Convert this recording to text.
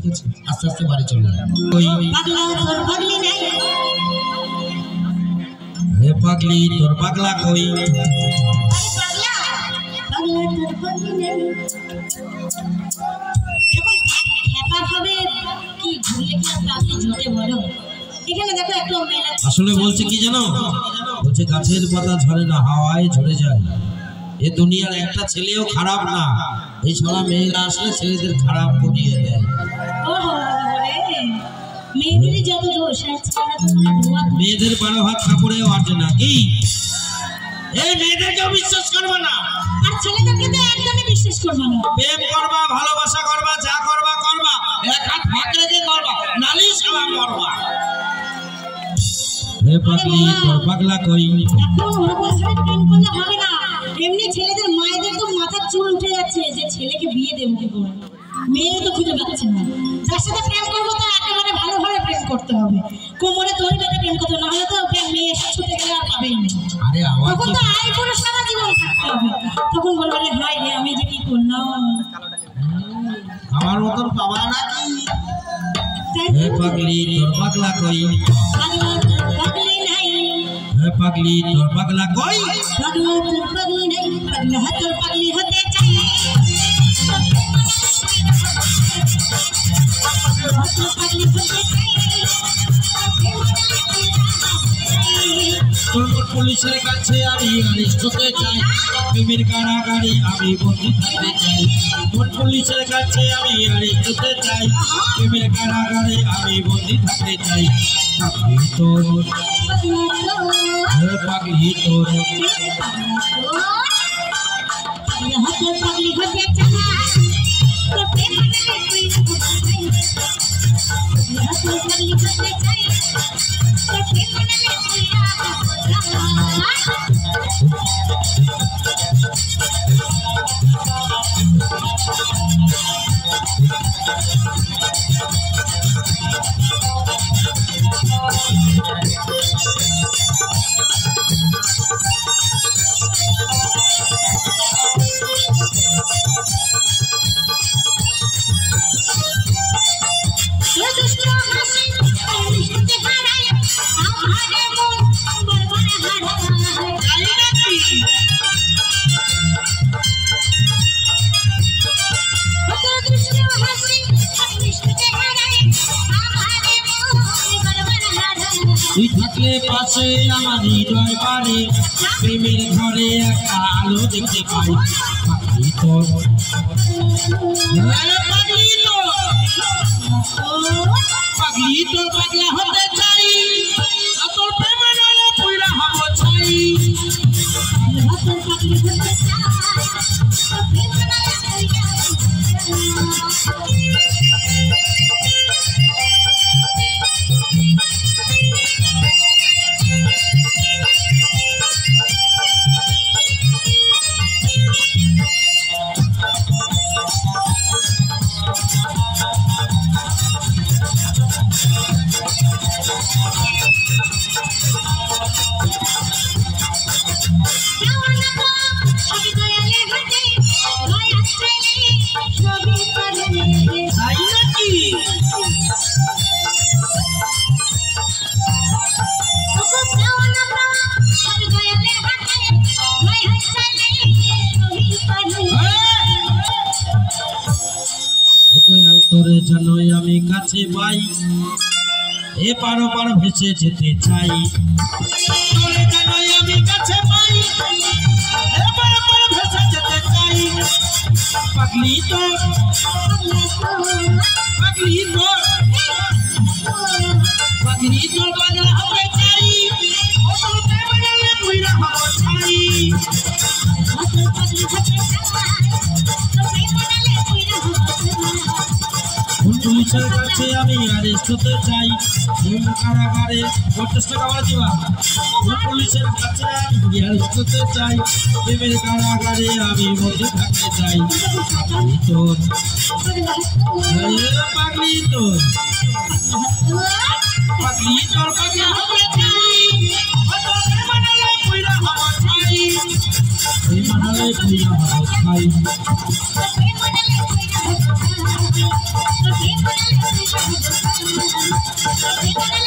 ঠিক আছে আস্তে আস্তে বাড়ি চলে যাবে। ওই পাগলা তোর পাগলি নাই, হে পাগলি তোর পাগলা কই, পাগলা পাগলা তোর পাগলি নাই। এখন খেপা হবে কি ঘুরলে কি আর পাগলি জোটে বলো? এখানে দেখো একটু মেলা। আসলে বলছে কি জানো, বলছে গাছের পাতা ঝরে না হাওয়ায় ঝরে যায়। এ দুনিয়ার একটা ছেলেও খারাপ না, এই ছড়া মেয়েরা আসলে ছেলেদের খারাপ করিয়ে দেয়। মেয়েদের যত দোষ মেয়েদের 12 হাত কাপড়েও আটে না কি? এই মেয়েদেরকেও বিশ্বাস করবে না, আর ছেলেদেরকে তো একদমই বিশ্বাস করবে না। প্রেম করবা ভালোবাসা করবা যা করবা করবা, এক হাত ফাঁক রেখে করবা, নালি সালাম করবা। হে পাগলি তোর পাগলা কই, এখন ওরকম ভাবে প্রেম করলে হবে না। এমনি ছেলেদের মায়েদের তো মাথার চুল উঠে যাচ্ছে যে ছেলেকে বিয়ে দেবো কি করে, মেয়ে তো খুঁজে পাচ্ছে না। যার সাথে প্রেম করবো তো একেবারে ভালোভাবে প্রেম করতে হবে, কোমরে তোর বেটা প্রেম করতে, না হলে তো প্রেম মেয়ে ছুটে গেলে আর পাবেই না। আরে আমার তখন তো আয় করে সারা জীবন থাকতে হবে। তখন বলবে রে হাই রে আমি যে কি করলাম, আমার মতন বাবা নাকি। হে পাগলি তোর পাগলা কই, পাগলা তোর পাগলি নাই, হে পাগলি তোর পাগলা কই, পাগলা তোর পাগলি নাই, পাগলা তোর পাগলি হতে চাই। পুলিশের কাছে আমি অ্যারেস্ট হতে চাই, প্রেমের কারাগারে আমি বন্দী থাকতে চাই। পুলিশের কাছে আমি অ্যারেস্ট হতে চাই, প্রেমের কারাগারে আমি বন্দী থাকতে চাই। পাগলি তোর, হে পাগলি তোর, পাগলি হতে চাই। তুই থাকলে পাশে আমার হৃদয় পারে, প্রেমের ঘরে একটা আলো দেখতে পাই। পাগলি তোর, পাগলি তোর, পাগলি তোর পাগলা হতে চাই, তোর প্রেমে নালে পুইরা হব চাই। তোরে জানোই আমি কাছে পাই, এ পারো পার ভেসে যেতে চাই। তোরে জানোই আমি কাছে পাই, এ পারো পার ভেসে যেতে চাই। পাগলি তোর, পাগলি তোর, পাগলি তোর পাগলা হতে চাই, ও তোর প্রেমে নালে পুইরা হব চাই। পুলিশের কাছে আমি অ্যারেস্ট হতে চাই, কারাগারে 50 টাকা বাড়া দিবা। পুলিশের কাছে আমি অ্যারেস্ট হতে চাই, প্রেমের কারাগারে আমি বন্দী থাকতে চাই। পাগলি তোর, পাগলি তোর, পাগলি তোর পাগলা হতে চাই, মানালে পুইরা হব চাই, মানালে পুইরা হব চাই। এখানে